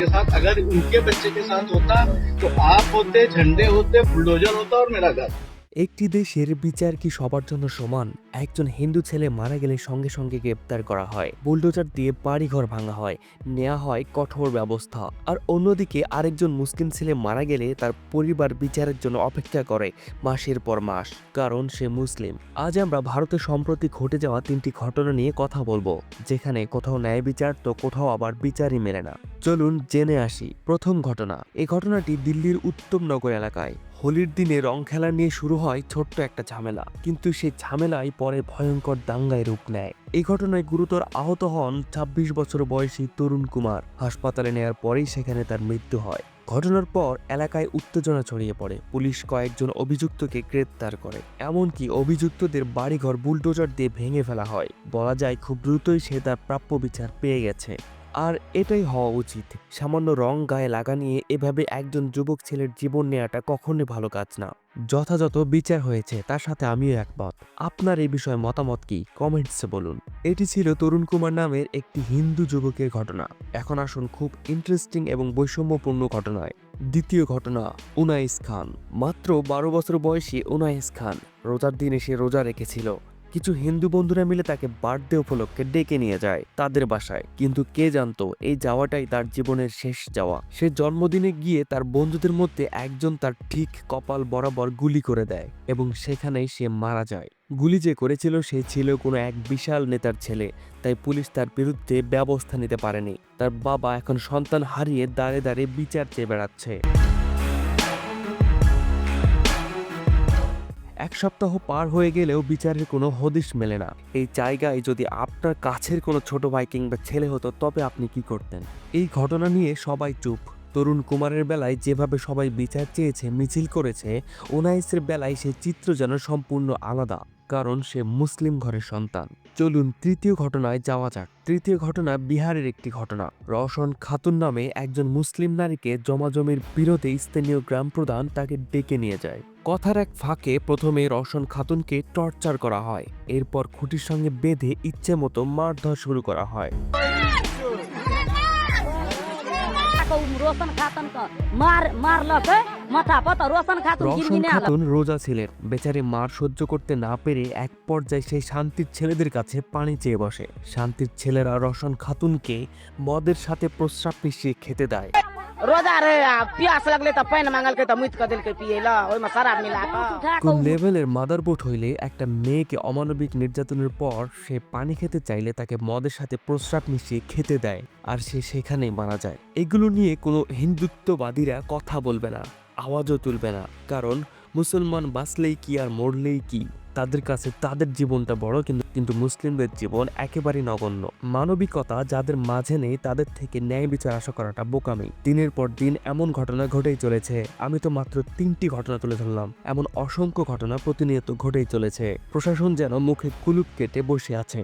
के साथ, अगर उनके बच्चे के साथ होता तो आप होते, झंडे होते, बुलडोजर होता और मेरा घर। একটি দেশের বিচার কি সবার জন্য সমান? একজন হিন্দু ছেলে মারা গেলে সঙ্গে সঙ্গে গ্রেপ্তার করা হয়, বুলডোজার দিয়ে বাড়িঘর ভাঙা হয়, নেওয়া হয় কঠোর ব্যবস্থা। আর অন্যদিকে আরেকজন মুসলিম ছেলে মারা গেলে তার পরিবার বিচারের জন্য অপেক্ষা করে মাসের পর মাস, কারণ সে মুসলিম। আজ আমরা ভারতে সম্প্রতি ঘটে যাওয়া 3টি ঘটনা নিয়ে কথা বলবো, যেখানে কোথাও ন্যায় বিচার তো কোথাও আবার বিচারই মেলে না। চলুন জেনে আসি। প্রথম ঘটনা। এই ঘটনাটি দিল্লির উত্তমনগর এলাকায়। হোলির দিনে রং খেলা নিয়ে শুরু হয় ছোট্ট একটা ঝামেলা, কিন্তু সেই ঝামেলাই পরে ভয়ঙ্কর দাঙ্গায় রূপ নেয়। এই ঘটনায় গুরুতর আহত হন 26 বছর বয়সী তরুণ কুমার। হাসপাতালে নেয়ার পরেই সেখানে তার মৃত্যু হয়। ঘটনার পর এলাকায় উত্তেজনা ছড়িয়ে পড়ে। পুলিশ কয়েকজন অভিযুক্তকে গ্রেপ্তার করে, এমনকি অভিযুক্তদের বাড়িঘর বুলডোজার দিয়ে ভেঙে ফেলা হয়। বলা যায় খুব দ্রুতই সে তার প্রাপ্য বিচার পেয়ে গেছে। আর এটাই হওয়া উচিত। সামান্য রং গায়ে লাগা নিয়ে এভাবে একজন যুবক ছেলের জীবন নেওয়াটা কখনোই ভালো কাজ না। যথাযথ বিচার হয়েছে, তার সাথে আমিও একমত। আপনার এই বিষয়ে মতামত কি? কমেন্টসে বলুন। এটি ছিল তরুণ কুমার নামের একটি হিন্দু যুবকের ঘটনা। এখন আসুন খুব ইন্টারেস্টিং এবং বৈষম্যপূর্ণ ঘটনায়। দ্বিতীয় ঘটনা। উনাইস খান। মাত্র 12 বছর বয়সী উনাইস খান রোজার দিনে সে রোজা রেখেছিল। কিছু হিন্দু বন্ধুরা মিলে তাকে বার্থডে উপলক্ষে ডেকে নিয়ে যায় তাদের বাসায়, কিন্তু কে জানতো এই যাওয়াটাই তার জীবনের শেষ যাওয়া। সে জন্মদিনে গিয়ে তার বন্ধুদের মধ্যে একজন তার ঠিক কপাল বরাবর গুলি করে দেয় এবং সেখানেই সে মারা যায়। গুলি যে করেছিল সে ছিল কোনো এক বিশাল নেতার ছেলে, তাই পুলিশ তার বিরুদ্ধে ব্যবস্থা নিতে পারেনি। তার বাবা এখন সন্তান হারিয়ে দাঁড়ে দাঁড়িয়ে বিচার চেয়ে বেড়াচ্ছে। 1 সপ্তাহ পার হয়ে গেলেও বিচারের কোনো হদিশ মেলে না। এই জায়গায় যদি আপনার কাছের কোনো ছোট ভাই কিংবা ছেলে হতো, তবে আপনি কি করতেন? এই ঘটনা নিয়ে সবাই চুপ। তরুণ কুমারের বেলায় যেভাবে সবাই বিচার চেয়েছে, মিছিল করেছে, উনাইসের বেলায় সে চিত্র যেন সম্পূর্ণ আলাদা, কারণ সে মুসলিম ঘরের সন্তান। চলুন তৃতীয় ঘটনায় যাওয়া যাক। তৃতীয় ঘটনা বিহারের একটি ঘটনা। রওশন খাতুন নামে একজন মুসলিম নারীকে জমাজমির বিরোধে স্থানীয় গ্রাম প্রধান তাকে ডেকে নিয়ে যায়। কথার এক ফাঁকে প্রথমে রওশন খাতুনকে টর্চার করা হয়, এরপর খুঁটির সঙ্গে বেঁধে ইচ্ছে মতো মারধর শুরু করা হয়। রওশন খাতুন রোজা ছিলেন। বেচারি মার সহ্য করতে না পেরে এক পর্যায়ে সেই শান্তির ছেলেদের কাছে পানি চেয়ে বসে। শান্তির ছেলেরা রওশন খাতুনকে মদের সাথে প্রস্রাব মিশিয়ে খেতে দেয়। रोजा रे प्यास लगले त पानी मांगल के त मुइत क दिल के पिएला ओइ में शराब मिला কোন লেভেলের মাদারবোট হইলে একটা মেয়েকে অমানবিক নির্যাতনের পর সে পানি খেতে চাইলে তাকে মদের সাথে প্রস্রাব মিশিয়ে খেতে দেয়, আর সে সেখানেই মারা যায়। এগুলো নিয়ে কোনো হিন্দুত্ববাদীরা কথা বলবে না, আওয়াজও তুলবে না, কারণ মুসলমান বাঁচলেই কি আর মরলেই কি, তাদের কাছে তাদের জীবনটা বড়, কিন্তু মুসলিমদের জীবন একেবারেই নগণ্য। মানবিকতা যাদের মাঝে নেই, তাদের থেকে ন্যায় বিচার আশা করাটা বোকামি। দিনের পর দিন এমন ঘটনা ঘটেই চলেছে। আমি তো মাত্র 3টি ঘটনা তুলে ধরলাম, এমন অসংখ্য ঘটনা প্রতিনিয়ত ঘটেই চলেছে। প্রশাসন যেন মুখে কুলুপ কেটে বসে আছে।